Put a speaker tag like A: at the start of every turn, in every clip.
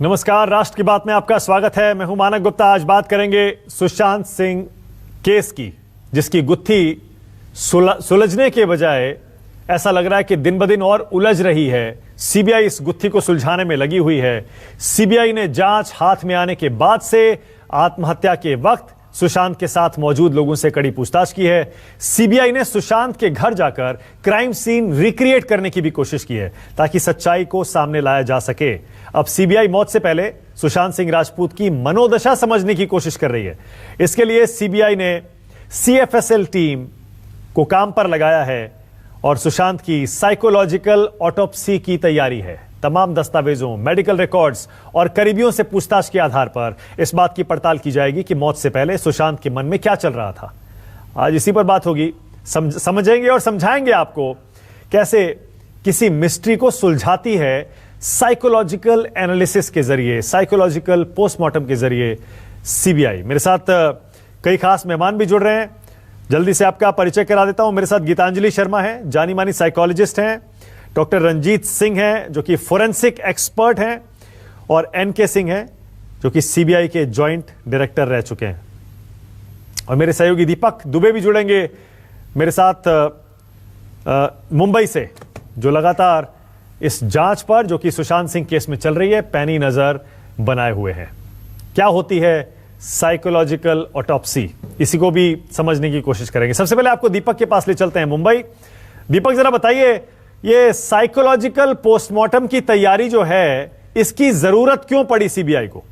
A: नमस्कार, राष्ट्र की बात में आपका स्वागत है। मैं हूं मानक गुप्ता। आज बात करेंगे सुशांत सिंह केस की, जिसकी गुत्थी सुलझने के बजाय ऐसा लग रहा है कि दिन ब दिन और उलझ रही है। सीबीआई इस गुत्थी को सुलझाने में लगी हुई है। सीबीआई ने जांच हाथ में आने के बाद से आत्महत्या के वक्त सुशांत के साथ मौजूद लोगों से कड़ी पूछताछ की है। सीबीआई ने सुशांत के घर जाकर क्राइम सीन रिक्रिएट करने की भी कोशिश की है ताकि सच्चाई को सामने लाया जा सके। अब सीबीआई मौत से पहले सुशांत सिंह राजपूत की मनोदशा समझने की कोशिश कर रही है। इसके लिए सीबीआई ने सीएफएसएल टीम को काम पर लगाया है और सुशांत की साइकोलॉजिकल ऑटोप्सी की तैयारी है। तमाम दस्तावेजों, मेडिकल रिकॉर्ड्स और करीबियों से पूछताछ के आधार पर इस बात की पड़ताल की जाएगी कि मौत से पहले सुशांत के मन में क्या चल रहा था। आज इसी पर बात होगी। समझेंगे और समझाएंगे आपको कैसे किसी मिस्ट्री को सुलझाती है साइकोलॉजिकल एनालिसिस के जरिए, साइकोलॉजिकल पोस्टमार्टम के जरिए सीबीआई। मेरे साथ कई खास मेहमान भी जुड़ रहे हैं। जल्दी से आपका परिचय करा देता हूं। मेरे साथ गीतांजलि शर्मा हैं, जानी मानी साइकोलॉजिस्ट हैं। डॉक्टर रंजीत सिंह हैं, जो कि फोरेंसिक एक्सपर्ट हैं, और एनके सिंह हैं, जो कि सीबीआई के जॉइंट डायरेक्टर रह चुके हैं। और मेरे सहयोगी दीपक दुबे भी जुड़ेंगे मेरे साथ मुंबई से, जो लगातार इस जांच पर, जो कि सुशांत सिंह केस में चल रही है, पैनी नजर बनाए हुए हैं। क्या होती है साइकोलॉजिकल ऑटोप्सी, इसी को भी समझने की कोशिश करेंगे। सबसे पहले आपको दीपक के पास ले चलते हैं, मुंबई। दीपक, जरा बताइए, ये साइकोलॉजिकल पोस्टमार्टम की तैयारी जो है, इसकी जरूरत क्यों पड़ी सीबीआई को?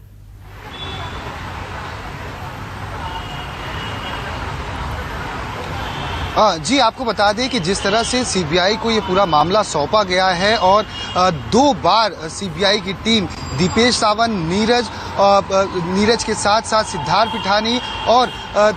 B: जी, आपको बता दें कि जिस तरह से सीबीआई को ये पूरा मामला सौंपा गया है और 2 बार सीबीआई की टीम दीपेश सावंत, नीरज के साथ साथ सिद्धार्थ पिठानी और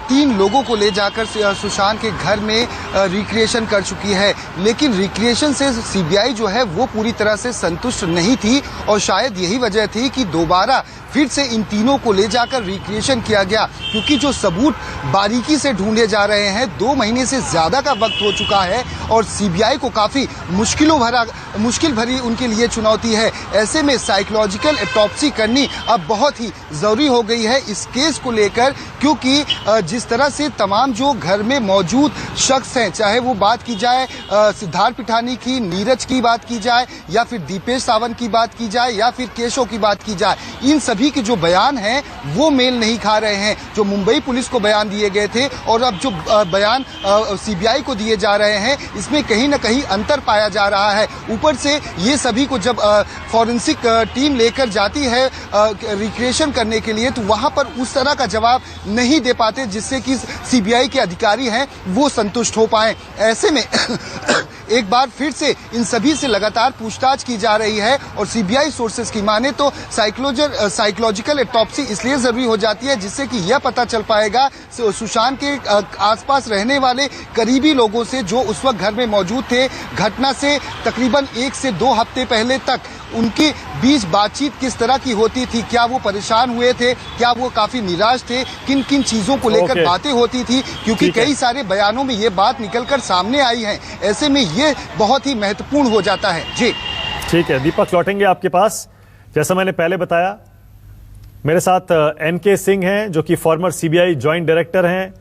B: 3 लोगों को ले जाकर सुशांत के घर में रिक्रिएशन कर चुकी है। लेकिन रिक्रिएशन से सीबीआई जो है वो पूरी तरह से संतुष्ट नहीं थी और शायद यही वजह थी कि दोबारा फिर से इन तीनों को ले जाकर रिक्रिएशन किया गया, क्योंकि जो सबूत बारीकी से ढूंढे जा रहे हैं, 2 महीने से ज्यादा का वक्त हो चुका है और सीबीआई को काफी मुश्किल भरी उनके लिए चुनौती है। ऐसे में साइकोलॉजिकल ऑटोप्सी करनी अब बहुत ही जरूरी हो गई है इस केस को लेकर, क्योंकि जिस तरह से तमाम जो घर में मौजूद शख्स हैं, चाहे वो बात की जाए सिद्धार्थ पिठानी की, नीरज की बात की जाए, या फिर दीपेश सावंत की बात की जाए, या फिर केशव की बात की जाए, इन सभी के जो बयान हैं वो मेल नहीं खा रहे हैं। जो मुंबई पुलिस को बयान दिए गए थे और अब जो बयान सीबीआई को दिए जा रहे हैं, इसमें कहीं ना कहीं अंतर पाया जा रहा है। ऊपर से ये सभी को जब फॉरेंसिक टीम लेकर जाती है रिक्रिएशन करने के लिए, तो वहां पर उस तरह का जवाब नहीं दे पाते जिससे कि सीबीआई के अधिकारी हैं वो संतुष्ट हो पाए। ऐसे में एक बार फिर से इन सभी से लगातार पूछताछ की जा रही है और सीबीआई सोर्सेज की माने तो साइकोलॉजिकल ऑटोप्सी इसलिए जरूरी हो जाती है जिससे कि यह पता चल पाएगा सुशांत के आसपास रहने वाले करीबी लोगों से, जो उस वक्त घर में मौजूद थे, घटना से तकरीबन 1 से 2 हफ्ते पहले तक उनके बीच बातचीत किस तरह की होती थी, क्या वो परेशान हुए थे, क्या वो काफी निराश थे, किन किन चीजों को लेकर बातें होती थी, क्योंकि कई सारे बयानों में ये बात निकलकर सामने आई है। ऐसे में ये बहुत ही महत्वपूर्ण हो जाता है। जी
A: ठीक है दीपक, लौटेंगे आपके पास। जैसा मैंने पहले बताया, मेरे साथ एनके सिंह हैं, जो कि फॉर्मर सीबीआई जॉइंट डायरेक्टर हैं।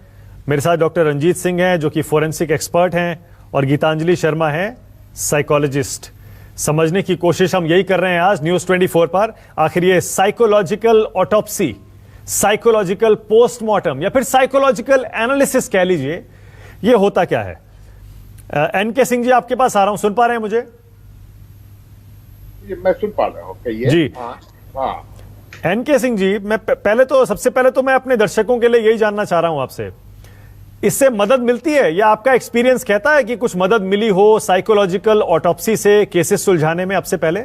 A: मेरे साथ डॉक्टर रंजीत सिंह हैं, जो कि फोरेंसिक एक्सपर्ट हैं, और गीतांजलि शर्मा हैं, साइकोलॉजिस्ट। समझने की कोशिश हम यही कर रहे हैं आज न्यूज 24 पर। आखिर ये साइकोलॉजिकल ऑटोप्सी, साइकोलॉजिकल पोस्टमार्टम, या फिर साइकोलॉजिकल एनालिसिस कह लीजिए, ये होता क्या है? एनके सिंह जी, आपके पास आ रहा हूं, सुन पा रहे हैं मुझे?
C: मैं सुन पा रहा हूं, कहिए
A: जी।
C: हाँ।
A: एनके सिंह जी, सबसे पहले तो मैं अपने दर्शकों के लिए यही जानना चाह रहा हूं आपसे, इससे मदद मिलती है या आपका एक्सपीरियंस कहता है कि कुछ मदद मिली हो साइकोलॉजिकल ऑटोप्सी से केसेस सुलझाने में अब से पहले?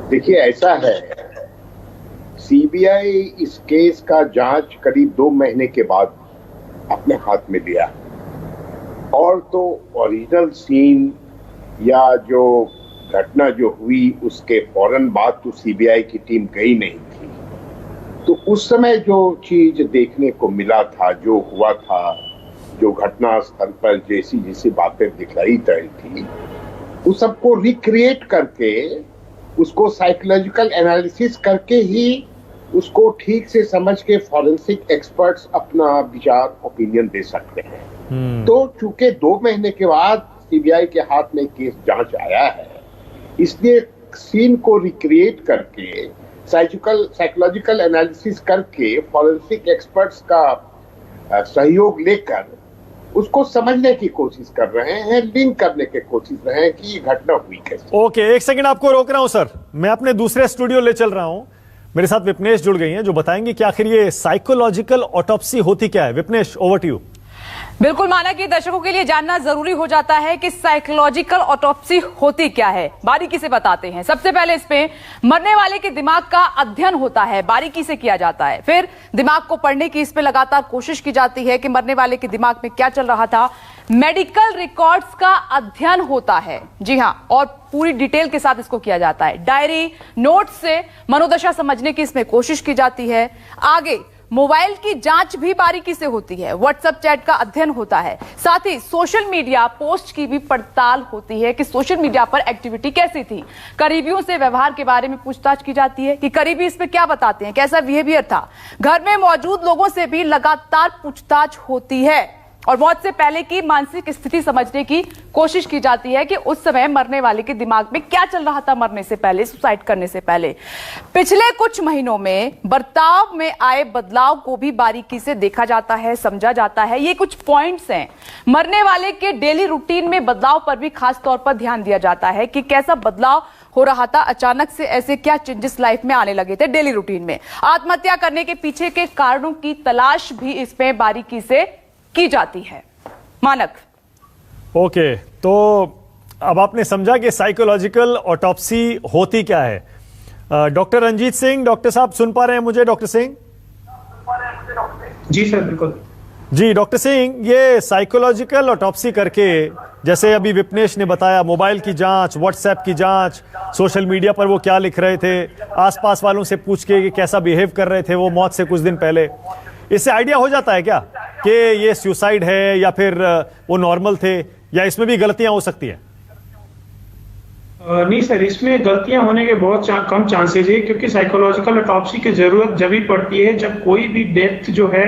C: देखिए, ऐसा है, सीबीआई इस केस का जांच करीब 2 महीने के बाद अपने हाथ में लिया, और तो ओरिजिनल सीन या जो घटना जो हुई उसके फौरन बाद तो सीबीआई की टीम गई नहीं थी। तो उस समय जो चीज देखने को मिला था, जो हुआ था, जो घटना स्थल पर जैसी बातें दिखाई दी थी, उस सबको रिक्रिएट करके उसको साइकोलॉजिकल एनालिसिस करके ही उसको ठीक से समझ के फॉरेंसिक एक्सपर्ट्स अपना विचार ओपिनियन दे सकते हैं। तो चूंकि 2 महीने के बाद सीबीआई के हाथ में केस जांच आया है, इसलिए सीन को रिक्रिएट करके साइकोलॉजिकल एनालिसिस करके फॉरेंसिक एक्सपर्ट्स का सहयोग लेकर उसको समझने की कोशिश कर रहे हैं, लिंक करने की कोशिश रहे हैं कि ये घटना हुई कैसे।
A: ओके, एक सेकंड आपको रोक रहा हूं सर, मैं अपने दूसरे स्टूडियो ले चल रहा हूं। मेरे साथ विपनेश जुड़ गई हैं जो बताएंगे कि आखिर ये साइकोलॉजिकल ऑटोप्सी होती क्या है। Vipnesh, over to you.
D: बिल्कुल माना कि दर्शकों के लिए जानना जरूरी हो जाता है कि साइकोलॉजिकल ऑटोप्सी होती क्या है। बारीकी से बताते हैं। सबसे पहले इसमें मरने वाले के दिमाग का अध्ययन होता है, बारीकी से किया जाता है। फिर दिमाग को पढ़ने की इस पे लगातार कोशिश की जाती है कि मरने वाले के दिमाग में क्या चल रहा था। मेडिकल रिकॉर्ड्स का अध्ययन होता है, जी हां, और पूरी डिटेल के साथ इसको किया जाता है। डायरी, नोट से मनोदशा समझने की इसमें कोशिश की जाती है। आगे मोबाइल की जांच भी बारीकी से होती है, व्हाट्सएप चैट का अध्ययन होता है, साथ ही सोशल मीडिया पोस्ट की भी पड़ताल होती है कि सोशल मीडिया पर एक्टिविटी कैसी थी। करीबियों से व्यवहार के बारे में पूछताछ की जाती है कि करीबी इसमें क्या बताते हैं, कैसा बिहेवियर था। घर में मौजूद लोगों से भी लगातार पूछताछ होती है और मौत से पहले की मानसिक स्थिति समझने की कोशिश की जाती है कि उस समय मरने वाले के दिमाग में क्या चल रहा था मरने से पहले, सुसाइड करने से पहले। पिछले कुछ महीनों में बर्ताव में आए बदलाव को भी बारीकी से देखा जाता है, समझा जाता है। ये कुछ पॉइंट्स हैं। मरने वाले के डेली रूटीन में बदलाव पर भी खास तौर पर ध्यान दिया जाता है कि कैसा बदलाव हो रहा था, अचानक से ऐसे क्या चेंजेस लाइफ में आने लगे थे डेली रूटीन में। आत्महत्या करने के पीछे के कारणों की तलाश भी इसमें बारीकी से की जाती है। मानक,
A: ओके, तो अब आपने समझा कि साइकोलॉजिकल ऑटोप्सी होती क्या है। डॉक्टर रंजीत सिंह, डॉक्टर साहब सुन पा रहे हैं मुझे? डॉक्टर सिंह
E: जी सर, बिल्कुल
A: जी। डॉक्टर सिंह, ये साइकोलॉजिकल ऑटोप्सी करके, जैसे अभी विपनेश ने बताया, मोबाइल की जांच, व्हाट्सएप की जांच, सोशल मीडिया पर वो क्या लिख रहे थे, आसपास वालों से पूछ के कि कैसा बिहेव कर रहे थे वो मौत से कुछ दिन पहले, इससे आइडिया हो जाता है क्या कि ये सुसाइड है या फिर वो नॉर्मल थे, या इसमें भी गलतियां हो सकती हैं?
E: नहीं सर, इसमें गलतियां होने के बहुत कम चांसेस है, क्योंकि साइकोलॉजिकल ऑटोप्सी की जरूरत जब भी पड़ती है जब कोई भी डेथ जो है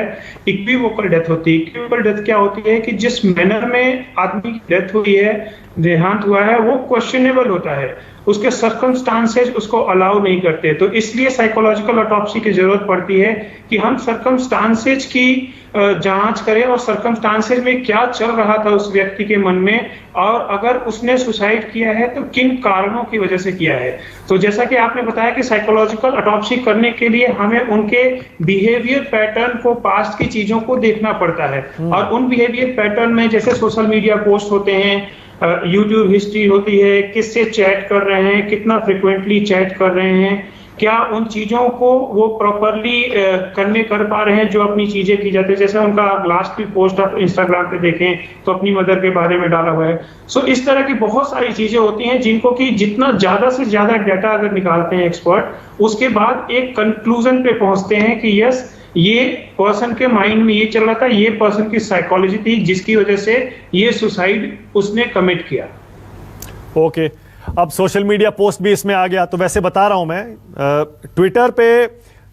E: इक्विवोकल डेथ होती है। इक्विवोकल डेथ क्या होती है कि जिस मैनर में आदमी की डेथ हुई है, देहांत हुआ है, वो क्वेश्चनेबल होता है, उसके सर्कमस्टांसेस उसको अलाउ नहीं करते। तो इसलिए साइकोलॉजिकल ऑटोप्सी की जरूरत पड़ती है कि हम सर्कमस्टांसेस की जांच करें और सर्कमस्टांसेस में क्या चल रहा था उस व्यक्ति के मन में, और अगर उसने सुसाइड किया है तो किन कारणों की वजह से किया है। तो जैसा कि आपने बताया कि साइकोलॉजिकल ऑटोप्सी करने के लिए हमें उनके बिहेवियर पैटर्न को, पास्ट की चीजों को देखना पड़ता है। और उन बिहेवियर पैटर्न में जैसे सोशल मीडिया पोस्ट होते हैं, यूट्यूब हिस्ट्री होती है, किससे चैट कर रहे हैं, कितना फ्रिक्वेंटली चैट कर रहे हैं, क्या उन चीजों को वो प्रॉपरली कर पा रहे हैं जो अपनी चीजें की जाती है। जैसे उनका लास्ट भी पोस्ट आप इंस्टाग्राम पे देखें तो अपनी मदर के बारे में डाला हुआ है। सो इस तरह की बहुत सारी चीजें होती हैं जिनको कि जितना ज्यादा से ज्यादा डाटा अगर निकालते हैं एक्सपर्ट, उसके बाद एक कंक्लूजन पे पहुंचते हैं कि यस, ये पर्सन के माइंड में ये चल रहा था, ये पर्सन की साइकोलॉजी थी जिसकी वजह से ये सुसाइड उसने कमिट किया।
A: ओके, अब सोशल मीडिया पोस्ट भी इसमें आ गया। तो वैसे बता रहा हूं मैं, ट्विटर पे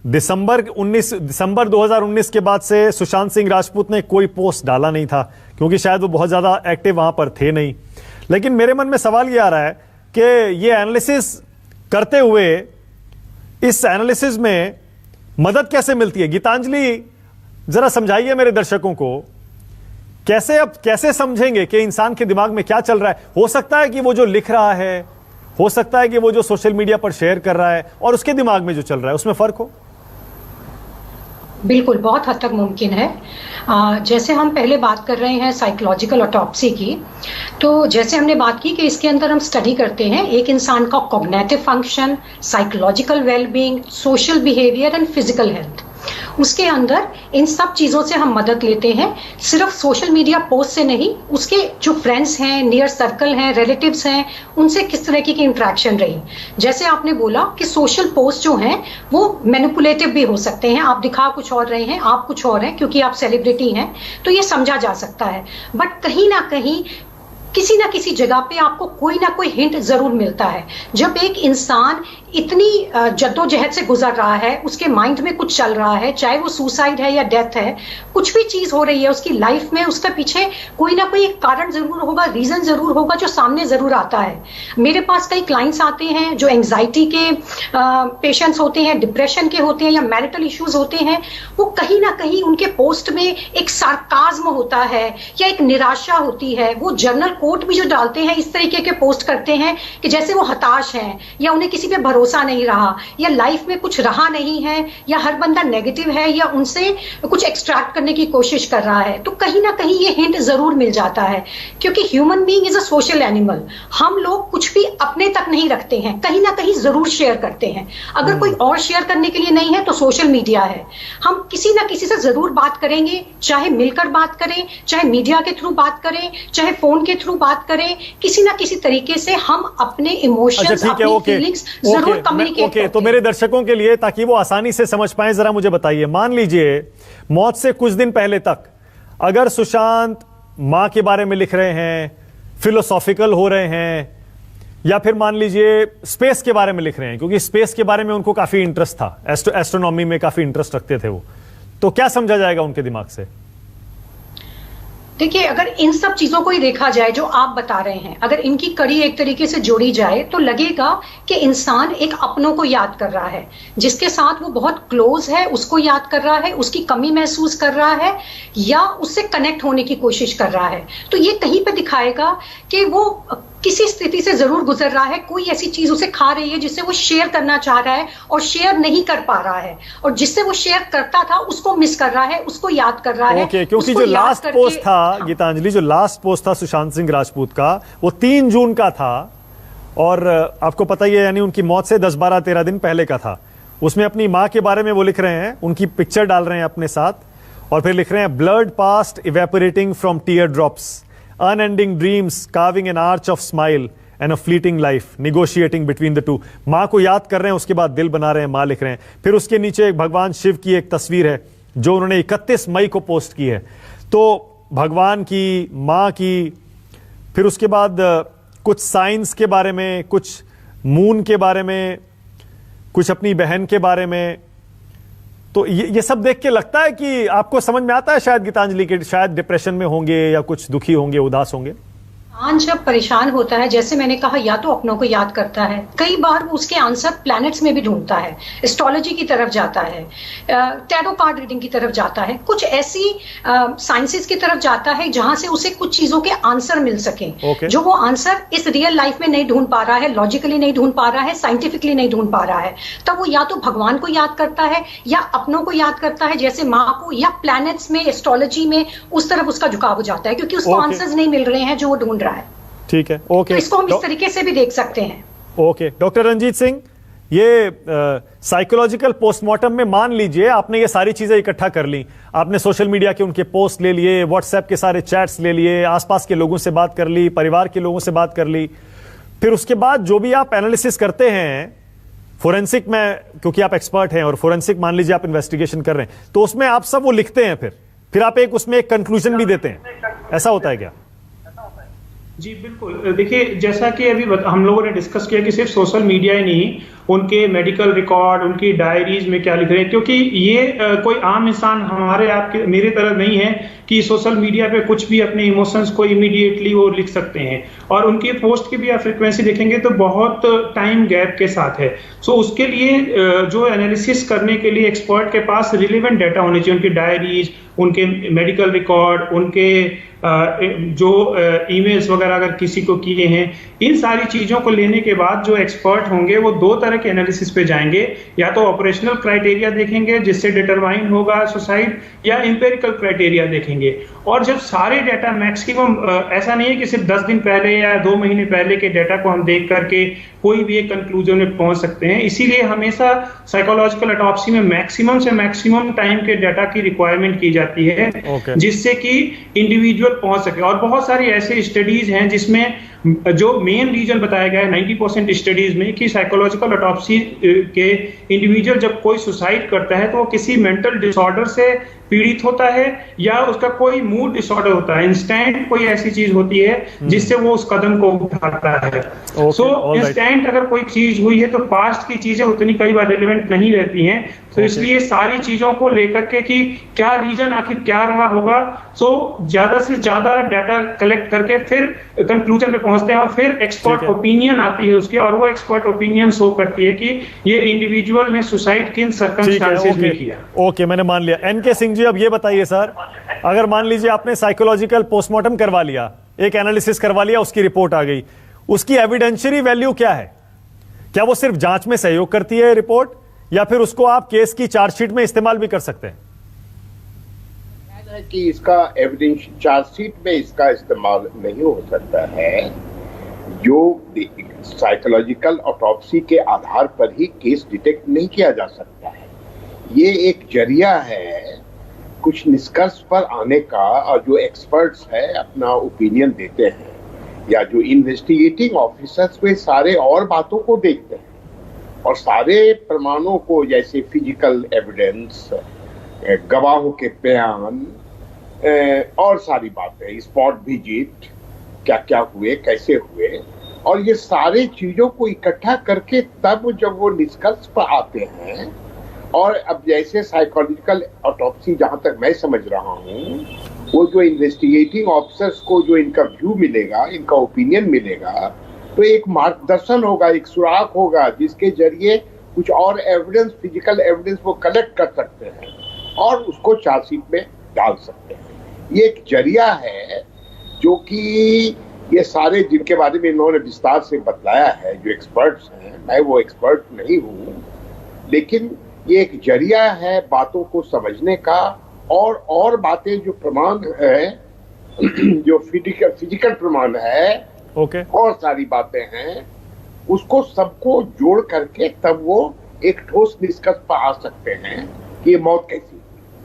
A: दिसंबर 2019 के बाद से सुशांत सिंह राजपूत ने कोई पोस्ट डाला नहीं था, क्योंकि शायद वो बहुत ज्यादा एक्टिव वहां पर थे नहीं। लेकिन मेरे मन में सवाल ये आ रहा है कि ये एनालिसिस करते हुए, इस एनालिसिस में मदद कैसे मिलती है? गीतांजलि, जरा समझाइए मेरे दर्शकों को, कैसे समझेंगे कि इंसान के दिमाग में क्या चल रहा है? हो सकता है कि वो जो लिख रहा है, हो सकता है कि वो जो सोशल मीडिया पर शेयर कर रहा है, और उसके दिमाग में जो चल रहा है उसमें फर्क हो।
F: बिल्कुल, बहुत हद तक मुमकिन है। जैसे हम पहले बात कर रहे हैं साइकोलॉजिकल ऑटोप्सी की, तो जैसे हमने बात की कि इसके अंदर हम स्टडी करते हैं एक इंसान का cognitive function, psychological wellbeing, social behaviour and physical health. उसके अंदर इन सब चीज़ों से हम मदद लेते हैं, सिर्फ सोशल मीडिया पोस्ट से नहीं, उसके जो फ्रेंड्स हैं, नियर सर्कल हैं, रिलेटिव्स हैं, उनसे किस तरह की इंटरेक्शन रही। जैसे आपने बोला कि सोशल पोस्ट जो हैं वो मैनिपुलेटिव भी हो सकते हैं, आप दिखा कुछ और रहे हैं, आप कुछ और हैं, क्योंकि आप सेलिब्रिटी हैं, तो ये समझा जा सकता है। बट कहीं ना कहीं किसी ना किसी जगह पे आपको कोई ना कोई हिंट जरूर मिलता है। जब एक इंसान इतनी जद्दोजहद से गुजर रहा है, उसके माइंड में कुछ चल रहा है, चाहे वो सुसाइड है या डेथ है, कुछ भी चीज हो रही है उसकी लाइफ में, उसका पीछे कोई ना कोई एक कारण जरूर होगा, रीजन जरूर होगा जो सामने जरूर आता है। मेरे पास कई क्लाइंट्स आते हैं जो एंजाइटी के पेशेंट्स होते हैं, डिप्रेशन के होते हैं या मैरिटल इश्यूज होते हैं। वो कहीं ना कहीं उनके पोस्ट में एक सार्काज्म होता है या एक निराशा होती है। वो जर्नल कोट भी जो डालते हैं इस तरीके के पोस्ट करते हैं कि जैसे वो हताश हैं या उन्हें किसी पे भरोसा नहीं रहा या लाइफ में कुछ रहा नहीं है या हर बंदा नेगेटिव है या उनसे कुछ एक्सट्रैक्ट करने की कोशिश कर रहा है। तो कहीं ना कहीं ये हिंट जरूर मिल जाता है, क्योंकि human being is a social animal. हम लोग कुछ भी अपने तक नहीं रखते हैं, कहीं ना कहीं जरूर शेयर करते हैं। अगर कोई और शेयर करने के लिए नहीं है तो सोशल मीडिया है। हम किसी ना किसी से जरूर बात करेंगे, चाहे मिलकर बात करें, चाहे मीडिया के थ्रू बात करें, चाहे फोन के थ्रू बात करें, किसी ना किसी तरीके से हम अपने इमोशंस, अपनी फीलिंग्स जरूर कम्युनिकेट करते हैं।
A: तो मेरे दर्शकों के लिए, ताकि वो आसानी से समझ पाएं, जरा मुझे बताइए, मान लीजिए मौत से कुछ दिन पहले तक अगर सुशांत मां के बारे में लिख रहे हैं, फिलोसॉफिकल हो रहे हैं, या फिर मान लीजिए स्पेस के बारे में लिख रहे हैं, क्योंकि स्पेस के बारे में उनको काफी इंटरेस्ट था, एस्ट्रोनॉमी में काफी इंटरेस्ट रखते थे वो, तो क्या समझा जाएगा उनके दिमाग से?
F: देखिए, अगर इन सब चीजों को ही देखा जाए जो आप बता रहे हैं, अगर इनकी कड़ी एक तरीके से जोड़ी जाए तो लगेगा कि इंसान एक अपनों को याद कर रहा है, जिसके साथ वो बहुत क्लोज है उसको याद कर रहा है, उसकी कमी महसूस कर रहा है या उससे कनेक्ट होने की कोशिश कर रहा है। तो ये कहीं पे दिखाएगा कि वो किसी स्थिति से जरूर गुजर रहा है, कोई ऐसी चीज उसे खा रही है जिससे वो शेयर करना चाह रहा है और शेयर नहीं कर पा रहा है, और जिससे वो शेयर करता था उसको मिस कर रहा है, उसको याद कर रहा है।
A: क्योंकि जो लास्ट पोस्ट था गीतांजलि, जो लास्ट पोस्ट था सुशांत सिंह राजपूत का, वो 3 जून का था, और आपको पता ही है, यानी उनकी मौत से 10, 12, 13 दिन पहले का था। उसमें अपनी मां के बारे में वो लिख रहे हैं, उनकी पिक्चर डाल रहे हैं अपने साथ, और फिर लिख रहे हैं blood past evaporating from tear drops, unending dreams carving an arch of smile and a fleeting life negotiating between the two। मां को याद कर रहे हैं, उसके बाद दिल बना रहे हैं, मां लिख रहे हैं। फिर उसके नीचे एक भगवान शिव की एक तस्वीर है जो उन्होंने 31 मई को पोस्ट की है। तो भगवान की, मां की, फिर उसके बाद कुछ साइंस के बारे में, कुछ मून के बारे में, कुछ अपनी बहन के बारे में। तो ये सब देख के लगता है कि आपको समझ में आता है शायद गीतांजलि के शायद डिप्रेशन में होंगे या कुछ दुखी होंगे, उदास होंगे।
F: इंसान जब परेशान होता है, जैसे मैंने कहा, या तो अपनों को याद करता है, कई बार वो उसके आंसर प्लैनेट्स में भी ढूंढता है, एस्ट्रोलॉजी की तरफ जाता है, टैरो कार्ड रीडिंग की तरफ जाता है, कुछ ऐसी साइंसेस की तरफ जाता है जहां से उसे कुछ चीजों के आंसर मिल सके, जो वो आंसर इस रियल लाइफ में नहीं ढूंढ पा रहा है, लॉजिकली नहीं ढूंढ पा रहा है, साइंटिफिकली नहीं ढूंढ पा रहा है। तब वो या तो भगवान को याद करता है या अपनों को याद करता है, जैसे माँ को, या प्लैनेट्स में, एस्ट्रोलॉजी में उस तरफ उसका झुकाव हो जाता है, क्योंकि उसको आंसर्स नहीं मिल रहे हैं जो वो ढूंढ रहा है।
A: ठीक है, ओके,
F: तो इसको हम इस तरीके से भी देख सकते हैं।
A: ओके, डॉक्टर रंजीत सिंह, ये साइकोलॉजिकल पोस्टमार्टम में मान लीजिए आपने ये सारी चीजें इकट्ठा कर ली, आपने सोशल मीडिया के उनके पोस्ट ले लिए, व्हाट्सएप के सारे चैट्स ले लिए, आसपास के लोगों से बात कर ली, परिवार के लोगों से बात कर ली, फिर उसके बाद जो भी आप एनालिसिस करते हैं फोरेंसिक में, क्योंकि आप एक्सपर्ट हैं और फोरेंसिक मान लीजिए आप इन्वेस्टिगेशन कर रहे हैं, तो उसमें आप सब वो लिखते हैं, फिर आप उसमें एक कंक्लूजन भी देते हैं, ऐसा होता है क्या?
E: जी बिल्कुल। देखिए, जैसा कि अभी हम लोगों ने डिस्कस किया कि सिर्फ सोशल मीडिया ही नहीं, उनके मेडिकल रिकॉर्ड, उनकी डायरीज में क्या लिख रहे हैं, क्योंकि ये कोई आम इंसान हमारे आपके मेरे तरह नहीं है कि सोशल मीडिया पे कुछ भी अपने इमोशंस को इमीडिएटली वो लिख सकते हैं, और उनकी पोस्ट की भी आप फ्रिक्वेंसी देखेंगे तो बहुत टाइम गैप के साथ है। सो उसके लिए जो एनालिसिस करने के लिए एक्सपर्ट के पास रिलेवेंट डाटा होने चाहिए, उनकी डायरीज, उनके मेडिकल रिकॉर्ड, उनके जो ईमेल्स वगैरह अगर किसी को किए हैं, इन सारी चीजों को लेने के बाद जो एक्सपर्ट होंगे वो 2 तरह के एनालिसिस पे जाएंगे, या तो ऑपरेशनल क्राइटेरिया देखेंगे जिससे डिटरमाइन होगा सुसाइड, या एम्पिरिकल क्राइटेरिया देखेंगे। और जब सारे डाटा मैक्सिमम, ऐसा नहीं है कि सिर्फ 10 दिन पहले या 2 महीने पहले के डाटा को हम देख करके कोई भी एक कंक्लूजन में पहुंच सकते हैं, इसीलिए हमेशा साइकोलॉजिकल ऑटोप्सी में मैक्सिमम से मैक्सिमम टाइम के डाटा की रिक्वायरमेंट की जाती है, जिससे कि इंडिविजुअल पहुंच सके। और बहुत सारी ऐसे स्टडीज हैं जिसमें जो मेन रीजन बताया गया है 90% स्टडीज में कि साइकोलॉजिकल ऑटोप्सी के इंडिविजुअल जब कोई सुसाइड करता है तो वो किसी मेंटल डिसऑर्डर से पीड़ित होता है या उसका कोई मूड डिसऑर्डर होता है, इंस्टेंट कोई ऐसी चीज होती है जिससे वो उस कदम को उठाता है। सो इंस्टेंट अगर कोई चीज हुई है तो पास्ट की चीजें उतनी कई बार रिलेवेंट नहीं रहती हैं, तो इसलिए सारी चीजों को लेकर के कि क्या रीजन आखिर क्या रहा होगा, सो ज्यादा से ज्यादा डाटा कलेक्ट करके फिर कंक्लूजन पे पहुंचते हैं और फिर एक्सपर्ट ओपिनियन आती है उसकी, और वो एक्सपर्ट ओपिनियन शो करती है कि ये इंडिविजुअल ने सुसाइड किन सर्कमस्टेंसेस में किया।
A: ओके, मैंने मान लिया। एनके सिंह जी, अब ये बताइए सर, अगर मान लीजिए आपने साइकोलॉजिकल पोस्टमार्टम करवा लिया, एक एनालिसिस करवा लिया, उसकी रिपोर्ट आ गई, उसकी एविडेंशियरी वैल्यू क्या है? क्या वो सिर्फ जांच में सहयोग करती है रिपोर्ट, या फिर उसको आप केस की चार्जशीट में इस्तेमाल भी कर सकते हैं?
C: कि इसका एविडेंस चार्जशीट में इसका इस्तेमाल नहीं हो सकता है। जो साइकोलॉजिकल ऑटोप्सी के आधार पर ही केस डिटेक्ट नहीं किया जा सकता है। ये एक जरिया है कुछ निष्कर्ष पर आने का, और जो एक्सपर्ट्स है अपना ओपिनियन देते हैं, या जो इन्वेस्टिगेटिंग ऑफिसर्स वे सारे और बातों को देखते हैं और सारे प्रमाणों को, जैसे फिजिकल एविडेंस, गवाहों के बयान और सारी बातें, स्पॉट विजिट, क्या क्या हुए, कैसे हुए, और ये सारे चीजों को इकट्ठा करके तब जब वो निष्कर्ष पर आते हैं। और अब जैसे साइकोलॉजिकल ऑटोप्सी, जहां तक मैं समझ रहा हूँ, वो जो इन्वेस्टिगेटिंग ऑफिसर्स को जो इनका व्यू मिलेगा, इनका ओपिनियन मिलेगा, तो एक मार्गदर्शन होगा, एक सुराग होगा जिसके जरिए कुछ और एविडेंस, फिजिकल एविडेंस वो कलेक्ट कर सकते हैं और उसको चार्जशीट में डाल सकते हैं। ये एक जरिया है जो कि ये सारे जिनके बारे में इन्होंने विस्तार से बतलाया है, जो एक्सपर्ट्स हैं, मैं वो एक्सपर्ट नहीं हूँ, लेकिन ये एक जरिया है बातों को समझने का, और बातें जो प्रमाण है, जो फिजिकल प्रमाण है, और सारी बातें हैं, उसको सबको जोड़ करके तब वो एक ठोस निष्कर्ष पर आ सकते हैं कि ये मौत कैसी।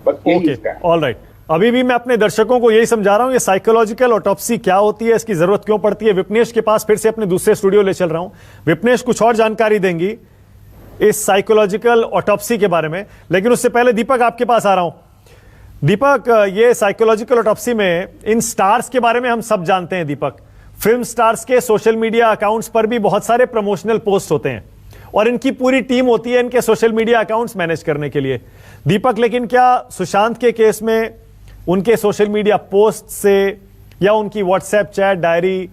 C: बस यही इसका है।
A: ऑलराइट, अभी भी मैं अपने दर्शकों को यही समझा रहा हूं, ये साइकोलॉजिकल ऑटोप्सी क्या होती है, इसकी जरूरत क्यों पड़ती है। विपनेश के पास फिर से अपने दूसरे स्टूडियो ले चल रहा हूं। विपनेश कुछ और जानकारी देंगी इस साइकोलॉजिकल ऑटोप्सी के बारे में, लेकिन उससे पहले दीपक आपके पास आ रहा हूं। दीपक, ये साइकोलॉजिकल ऑटोप्सी में इन स्टार्स के बारे में हम सब जानते हैं दीपक, फिल्म स्टार्स के सोशल मीडिया अकाउंट्स पर भी बहुत सारे प्रमोशनल पोस्ट होते हैं और इनकी पूरी टीम होती है इनके सोशल मीडिया अकाउंट्स मैनेज करने के लिए। दीपक, लेकिन क्या सुशांत के केस में उनके सोशल मीडिया पोस्ट से या उनकी व्हाट्सएप चैट डायरी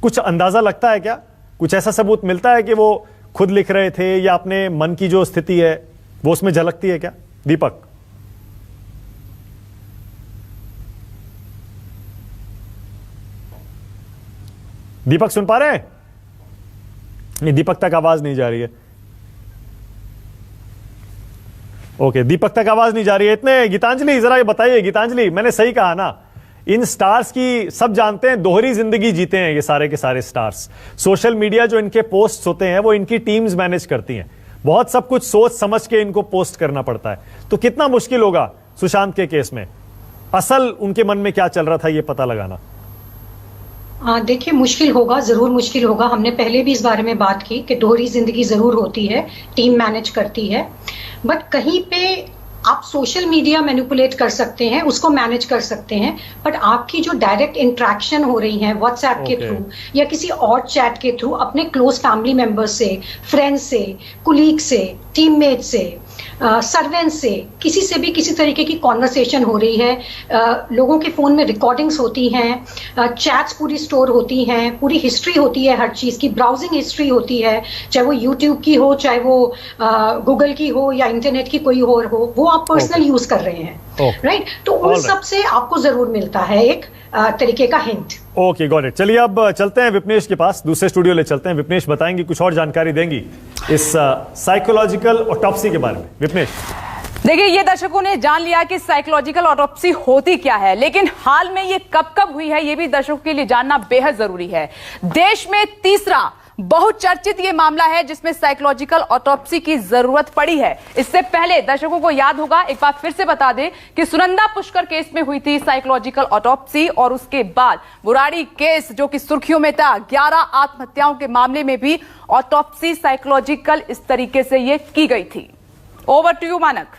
A: कुछ अंदाजा लगता है क्या? कुछ ऐसा सबूत मिलता है कि वो खुद लिख रहे थे या अपने मन की जो स्थिति है वो उसमें झलकती है क्या? दीपक दीपक सुन पा रहे हैं? नहीं, दीपक तक आवाज नहीं जा रही है। ओके, दीपक तक आवाज नहीं जा रही है। इतने गीतांजलि, जरा ये बताइए गीतांजलि, मैंने सही कहा ना? इन स्टार्स की सब जानते हैं दोहरी जिंदगी जीते हैं ये सारे के सारे स्टार्स। सोशल मीडिया जो इनके पोस्ट होते हैं वो इनकी टीम्स मैनेज करती हैं, बहुत सब कुछ सोच समझ के इनको पोस्ट करना पड़ता है। तो कितना मुश्किल होगा सुशांत के केस में असल उनके मन में क्या चल रहा था ये पता लगाना?
F: देखिए, मुश्किल होगा, जरूर मुश्किल होगा। हमने पहले भी इस बारे में बात की कि दोहरी जिंदगी जरूर होती है, टीम मैनेज करती है, बट कहीं पे आप सोशल मीडिया मैनिपुलेट कर सकते हैं, उसको मैनेज कर सकते हैं, बट आपकी जो डायरेक्ट इंटरेक्शन हो रही है व्हाट्सएप के थ्रू या किसी और चैट के थ्रू अपने क्लोज फैमिली मेंबर्स से, फ्रेंड्स से, कुलीग से, टीममेट से, सर्वेंट से, किसी से भी किसी तरीके की कॉन्वर्सेशन हो रही है, लोगों के फोन में रिकॉर्डिंग्स होती हैं, चैट्स पूरी स्टोर होती हैं, पूरी हिस्ट्री होती है हर चीज की, ब्राउजिंग हिस्ट्री होती है, चाहे वो यूट्यूब की हो, चाहे वो गूगल की हो या इंटरनेट की कोई और हो, वो आप पर्सनल यूज कर रहे हैं, राइट? तो उन सब से आपको जरूर मिलता है एक तरीके का हिंट।
A: Okay, got it. चलिए अब चलते हैं विपनेश के पास, दूसरे स्टूडियो ले चलते हैं। विपनेश बताएंगे, कुछ और जानकारी देंगी इस साइकोलॉजिकल ऑटोप्सी के बारे में। विपनेश,
D: देखिए, ये दर्शकों ने जान लिया कि साइकोलॉजिकल ऑटोप्सी होती क्या है, लेकिन हाल में ये कब कब हुई है ये भी दर्शकों के लिए जानना बेहद जरूरी है। देश में तीसरा बहुचर्चित ये मामला है जिसमें साइकोलॉजिकल ऑटोप्सी की जरूरत पड़ी है। इससे पहले दर्शकों को याद होगा, एक बार फिर से बता दें कि सुनंदा पुष्कर केस में हुई थी साइकोलॉजिकल ऑटोप्सी, और उसके बाद बुराड़ी केस जो कि सुर्खियों में था, 11 आत्महत्याओं के मामले में भी ऑटोप्सी साइकोलॉजिकल इस तरीके से ये की गई थी। ओवर टू यू मानक।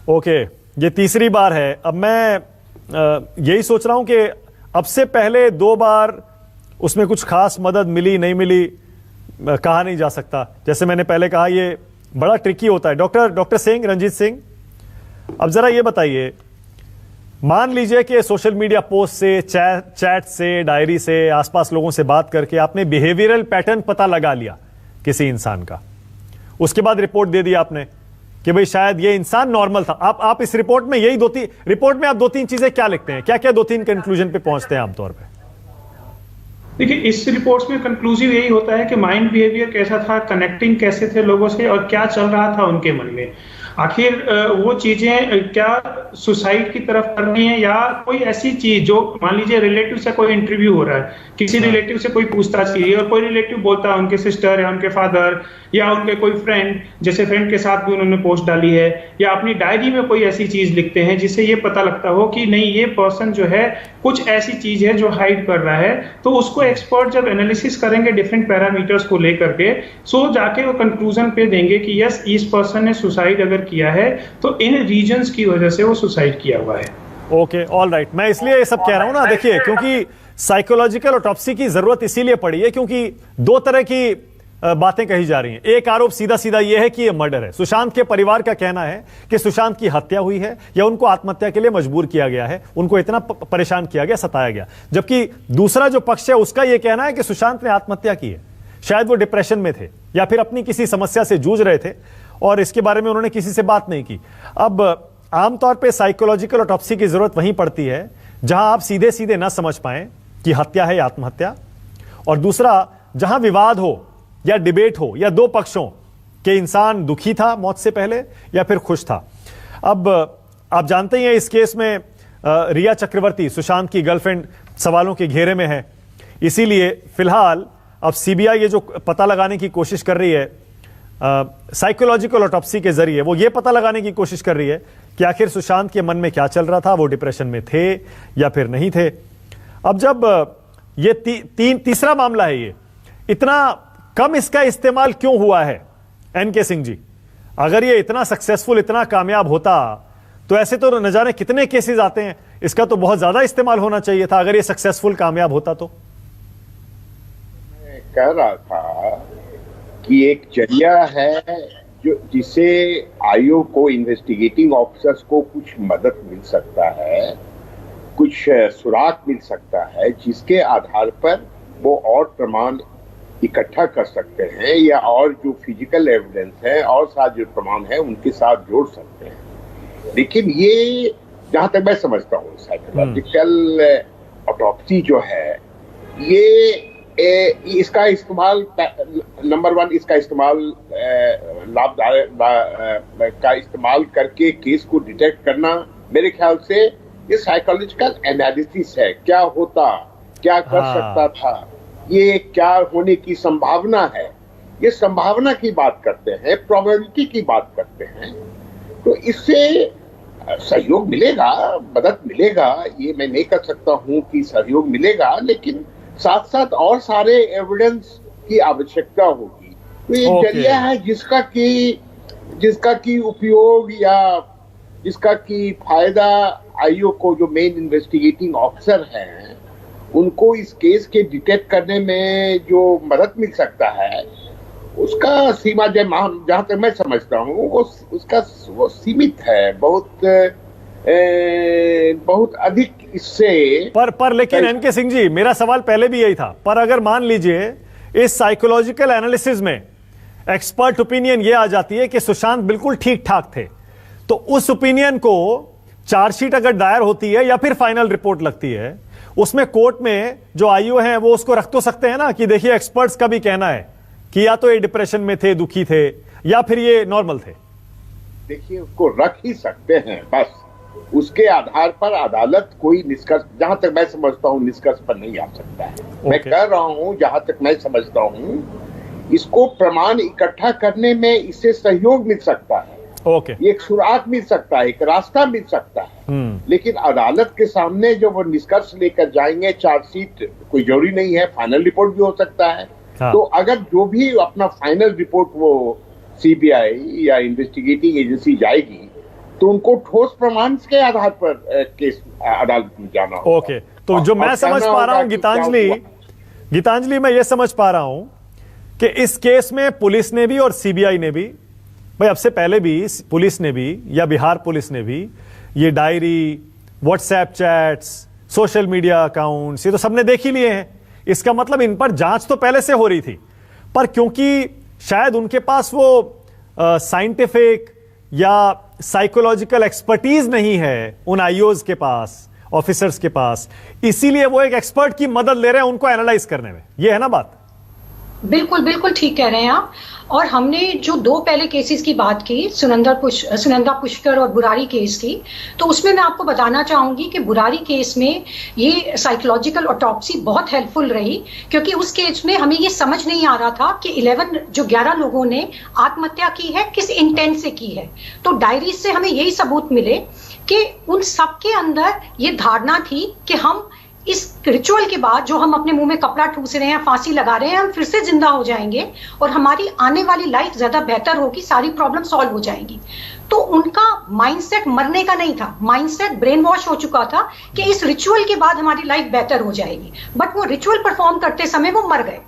A: ओके, ये तीसरी बार है। अब मैं यही सोच रहा हूं कि अब से पहले 2 बार उसमें कुछ खास मदद मिली नहीं मिली कहा नहीं जा सकता। जैसे मैंने पहले कहा, ये बड़ा ट्रिकी होता है। डॉक्टर सिंह, रंजीत सिंह, अब जरा ये बताइए, मान लीजिए कि सोशल मीडिया पोस्ट से, चैट से, डायरी से, आसपास लोगों से बात करके आपने बिहेवियरल पैटर्न पता लगा लिया किसी इंसान का, उसके बाद रिपोर्ट दे दी आपने कि भाई शायद ये इंसान नॉर्मल था। आप इस रिपोर्ट में यही रिपोर्ट में आप 2-3 चीजें क्या लिखते हैं, क्या क्या 2-3 कंक्लूजन पे पहुंचते हैं आमतौर पे?
E: देखिए, इस रिपोर्ट्स में कंक्लूसिव यही होता है कि माइंड बिहेवियर कैसा था, कनेक्टिंग कैसे थे लोगों से, और क्या चल रहा था उनके मन में। आखिर वो चीजें क्या सुसाइड की तरफ करनी है, या कोई ऐसी चीज जो, मान लीजिए रिलेटिव से कोई इंटरव्यू हो रहा है, किसी रिलेटिव से कोई पूछताछ की है और कोई रिलेटिव बोलता है उनके सिस्टर या उनके फादर या उनके कोई फ्रेंड, जैसे फ्रेंड के साथ भी उन्होंने पोस्ट डाली है, या अपनी डायरी में कोई ऐसी चीज लिखते हैं जिससे ये पता लगता हो कि नहीं, ये पर्सन जो है कुछ ऐसी चीज है जो हाइड कर रहा है, तो उसको एक्सपर्ट जब एनालिसिस करेंगे डिफरेंट पैरामीटर्स को लेकर के, सो जाके वो कंक्लूजन पे देंगे कि यस, इस पर्सन ने सुसाइड अगर किया है तो इन रीजंस की वजह से वो सुसाइड किया हुआ है।
A: Okay, all right. मैं इसलिए ये सब कह रहा हूं ना, देखिए, क्योंकि साइकोलॉजिकल ऑटोप्सी की जरूरत इसीलिए पड़ी है क्योंकि 2 तरह की बातें कही जा रही हैं। एक आरोप सीधा सीधा यह है कि यह मर्डर है। सुशांत के परिवार का कहना है कि सुशांत की हत्या हुई है या उनको आत्महत्या के लिए मजबूर किया गया है, उनको इतना परेशान किया गया, सताया गया। जबकि दूसरा जो पक्ष है उसका यह कहना है कि सुशांत ने आत्महत्या की है, शायद वो डिप्रेशन में थे या फिर अपनी किसी समस्या से जूझ रहे थे और इसके बारे में उन्होंने किसी से बात नहीं की। अब आमतौर पर साइकोलॉजिकल ऑटोप्सी की जरूरत वहीं पड़ती है जहां आप सीधे सीधे ना समझ पाए कि हत्या है या आत्महत्या, और दूसरा जहां विवाद हो या डिबेट हो या 2 पक्षों के इंसान दुखी था मौत से पहले या फिर खुश था। अब आप जानते ही हैं इस केस में रिया चक्रवर्ती, सुशांत की गर्लफ्रेंड, सवालों के घेरे में है। इसीलिए फिलहाल अब सीबीआई ये जो पता लगाने की कोशिश कर रही है साइकोलॉजिकल ऑटोप्सी के जरिए, वो ये पता लगाने की कोशिश कर रही है कि आखिर सुशांत के मन में क्या चल रहा था, वो डिप्रेशन में थे या फिर नहीं थे। अब जब ये तीसरा मामला है, ये इतना कम इसका इस्तेमाल क्यों हुआ है एनके सिंह जी? अगर ये इतना सक्सेसफुल, इतना कामयाब होता तो ऐसे तो न जाने कितने केसेस आते हैं, इसका तो बहुत ज्यादा इस्तेमाल होना चाहिए था अगर ये सक्सेसफुल, कामयाब होता तो।
C: मैं कह रहा था कि एक जरिया है जो जिसे आयोग को, इन्वेस्टिगेटिंग ऑफिसर्स को कुछ मदद मिल सकता है, कुछ सुराग मिल सकता है, जिसके आधार पर वो और प्रमाण इकट्ठा कर सकते हैं या और जो फिजिकल एविडेंस है और साथ जो प्रमाण है उनके साथ जोड़ सकते हैं। लेकिन ये जहां तक मैं समझता हूँ साइकोलॉजिकल ऑटोप्सी जो है, ये इसका इस्तेमाल, नंबर 1, इसका इस्तेमाल लाभदायक का इस्तेमाल करके केस को डिटेक्ट करना, मेरे ख्याल से ये साइकोलॉजिकल एनालिसिस है। क्या होता, क्या कर सकता था, ये क्या होने की संभावना है, ये संभावना की बात करते हैं, प्रोबेबिलिटी की बात करते हैं। तो इससे सहयोग मिलेगा, मदद मिलेगा, ये मैं नहीं कर सकता हूं कि सहयोग मिलेगा, लेकिन साथ साथ और सारे एविडेंस की आवश्यकता होगी। तो ये जरिया है जिसका की उपयोग या जिसका की फायदा आयोग को, जो मेन इन्वेस्टिगेटिंग ऑफिसर हैं, उनको इस केस के डिटेक्ट करने में जो मदद मिल सकता है, उसका सीमा जहां तक मैं समझता हूँ वो सीमित है, बहुत अधिक इससे
A: पर लेकिन एनके सिंह जी, मेरा सवाल पहले भी यही था, पर अगर मान लीजिए इस साइकोलॉजिकल एनालिसिस में एक्सपर्ट ओपिनियन ये आ जाती है कि सुशांत बिल्कुल ठीक ठाक थे, तो उस ओपिनियन को चार्जशीट अगर दायर होती है या फिर फाइनल रिपोर्ट लगती है, उसमें कोर्ट में जो आईओ हैं वो उसको रख तो सकते हैं ना कि देखिए एक्सपर्ट्स का भी कहना है कि या तो ये डिप्रेशन में थे, दुखी थे, या फिर ये नॉर्मल थे।
C: देखिए, उसको रख ही सकते हैं, बस उसके आधार पर अदालत कोई निष्कर्ष, जहां तक मैं समझता हूं, निष्कर्ष पर नहीं आ सकता है। मैं कह रहा हूं, जहां तक मैं समझता हूं, इसको प्रमाण इकट्ठा करने में इससे सहयोग मिल सकता है, एक सुराग मिल सकता है, एक रास्ता मिल सकता है। लेकिन अदालत के सामने जो वो निष्कर्ष लेकर जाएंगे, चार्जशीट कोई जरूरी नहीं है, फाइनल रिपोर्ट भी हो सकता है। हाँ। तो अगर जो भी अपना फाइनल रिपोर्ट वो सीबीआई या इन्वेस्टिगेटिंग एजेंसी जाएगी, तो उनको ठोस प्रमाण के आधार पर केस अदालत में जाना होगा।
A: ओके, तो जो मैं समझ पा रहा हूं गीतांजलि, मैं ये समझ पा रहा हूं कि इस केस में पुलिस ने भी और सीबीआई ने भी, भाई अब से पहले भी पुलिस ने भी या बिहार पुलिस ने भी ये diary, WhatsApp chats, social media accounts, ये तो सबने देख ही लिए हैं। इसका मतलब इन पर जांच तो पहले से हो रही थी, पर क्योंकि शायद उनके पास वो साइंटिफिक या साइकोलॉजिकल एक्सपर्टीज नहीं है उन आईओज के पास, ऑफिसर्स के पास, इसीलिए वो एक एक्सपर्ट की मदद ले रहे हैं उनको एनालाइज करने में। ये है ना बात?
F: बिल्कुल बिल्कुल ठीक कह रहे हैं आप। और हमने जो दो पहले केसेस की बात की, सुनंदा पुष्कर और बुरारी केस की, तो उसमें मैं आपको बताना चाहूंगी कि बुरारी केस में ये साइकोलॉजिकल ऑटोप्सी बहुत हेल्पफुल रही, क्योंकि उस केस में हमें ये समझ नहीं आ रहा था कि 11 लोगों ने आत्महत्या की है, किस इंटेंट से की है। तो डायरी से हमें यही सबूत मिले कि उन सबके अंदर ये धारणा थी कि हम इस रिचुअल के बाद जो हम अपने मुंह में कपड़ा ठूस रहे हैं, फांसी लगा रहे हैं, हम फिर से जिंदा हो जाएंगे और हमारी आने वाली लाइफ ज्यादा बेहतर होगी, सारी प्रॉब्लम सॉल्व हो जाएंगी। तो उनका माइंडसेट मरने का नहीं था, माइंडसेट ब्रेन वॉश हो चुका था कि इस रिचुअल के बाद हमारी लाइफ बेहतर हो जाएगी, बट वो रिचुअल परफॉर्म करते समय वो मर गए।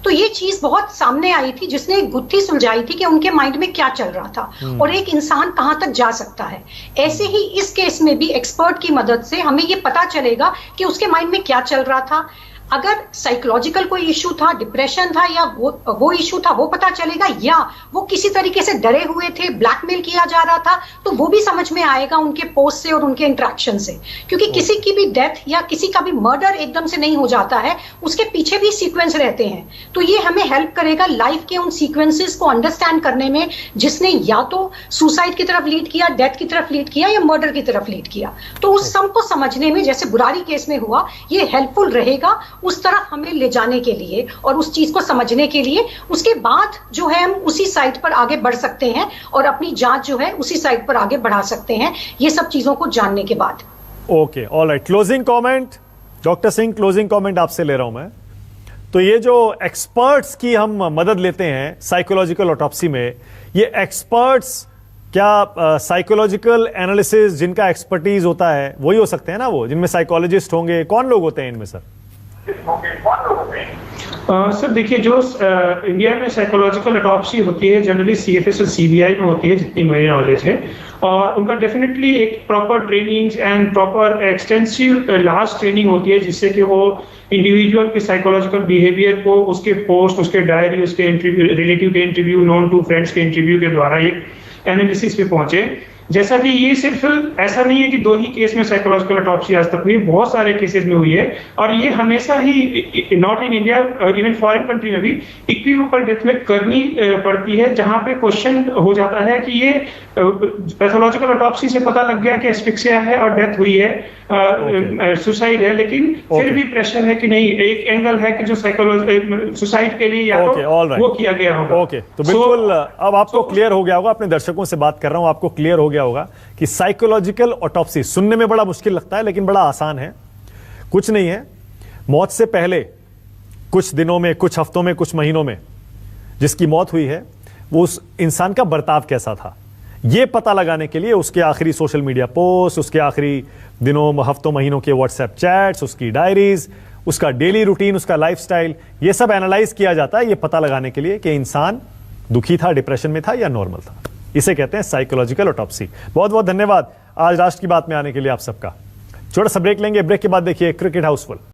F: तो ये चीज बहुत सामने आई थी, जिसने एक गुत्थी सुलझाई थी कि उनके माइंड में क्या चल रहा था और एक इंसान कहां तक जा सकता है। ऐसे ही इस केस में भी एक्सपर्ट की मदद से हमें ये पता चलेगा कि उसके माइंड में क्या चल रहा था। अगर साइकोलॉजिकल कोई इशू था, डिप्रेशन था या वो इशू था, वो पता चलेगा, या वो किसी तरीके से डरे हुए थे, ब्लैकमेल किया जा रहा था, तो वो भी समझ में आएगा उनके पोस्ट से और उनके इंटरेक्शन से। क्योंकि किसी की भी डेथ या किसी का भी मर्डर एकदम से नहीं हो जाता है, उसके पीछे भी सीक्वेंस रहते हैं। तो ये हमें हेल्प करेगा लाइफ के उन सीक्वेंसेस को अंडरस्टैंड करने में, जिसने या तो सुसाइड की तरफ लीड किया, डेथ की तरफ लीड किया या मर्डर की तरफ लीड किया। तो उस सब को समझने में, जैसे बुरारी केस में हुआ, ये हेल्पफुल रहेगा उस तरफ हमें ले जाने के लिए और उस चीज को समझने के लिए। उसके बाद जो है हम उसी साइट पर आगे बढ़ सकते हैं और अपनी जांच जो है उसी साइट पर आगे बढ़ा सकते हैं, ये सब चीजों को जानने के बाद।
A: Okay, alright. Closing comment doctor Singh, closing comment आपसे ले रहा हूं मैं। तो ये जो एक्सपर्ट्स की हम मदद लेते हैं साइकोलॉजिकल ऑटोप्सी में, ये एक्सपर्ट्स क्या साइकोलॉजिकल एनालिसिस जिनका एक्सपर्टीज होता है वही हो सकते हैं ना, वो जिनमें साइकोलॉजिस्ट होंगे? कौन लोग होते हैं इनमें सर?
E: सर देखिए, जो इंडिया में साइकोलॉजिकल ऑटोप्सी होती है जनरली सीएफएस और सीबीआई में होती है, जितनी मेरी नॉलेज है। और उनका डेफिनेटली एक proper training and proper extensive last training होती है, जिससे कि वो इंडिविजुअल के साइकोलॉजिकल बिहेवियर को उसके पोस्ट, उसके डायरी, उसके इंटरव्यू, रिलेटिव के इंटरव्यू, नॉन टू फ्रेंड्स के इंटरव्यू के द्वारा एक एनालिसिस पे पहुंचे। जैसा कि ये सिर्फ ऐसा नहीं है कि दो ही केस में साइकोलॉजिकल ऑटोप्सी आज तक हुई, बहुत सारे केसेस में हुई है। और ये हमेशा ही not in India, even foreign country में भी इक्विवोकल डेथ में करनी पड़ती है, जहां पे क्वेश्चन हो जाता है कि ये पैथोलॉजिकल ऑटोप्सी से पता लग गया कि एस्फिक्सिया है और डेथ हुई है, सुसाइड है, लेकिन फिर भी प्रेशर है कि नहीं, एक एंगल है कि जो सुसाइड के लिए या तो वो किया गया होगा।
A: ओके, तो बिल्कुल अब आपको क्लियर हो गया होगा, अपने दर्शकों से बात कर रहा हूं, आपको क्लियर हो गया होगा कि साइकोलॉजिकल ऑटोप्सी सुनने में बड़ा मुश्किल लगता है लेकिन बड़ा आसान है। कुछ नहीं है, मौत से पहले कुछ दिनों में, कुछ हफ्तों में, कुछ महीनों में जिसकी मौत हुई है, वो उस इंसान का बर्ताव कैसा था, यह पता लगाने के लिए उसके आखिरी सोशल मीडिया पोस्ट, उसके आखिरी दिनों, हफ्तों, महीनों के व्हाट्सएप चैट्स, उसकी डायरीज, उसका डेली रूटीन, उसका लाइफस्टाइल, यह सब एनालाइज किया जाता है, यह पता लगाने के लिए कि इंसान दुखी था, डिप्रेशन में था या नॉर्मल था। इसे कहते हैं साइकोलॉजिकल ऑटोप्सी। बहुत बहुत धन्यवाद आज राष्ट्र की बात में आने के लिए आप सबका। छोटा सा ब्रेक लेंगे, ब्रेक के बाद देखिए क्रिकेट हाउसफुल।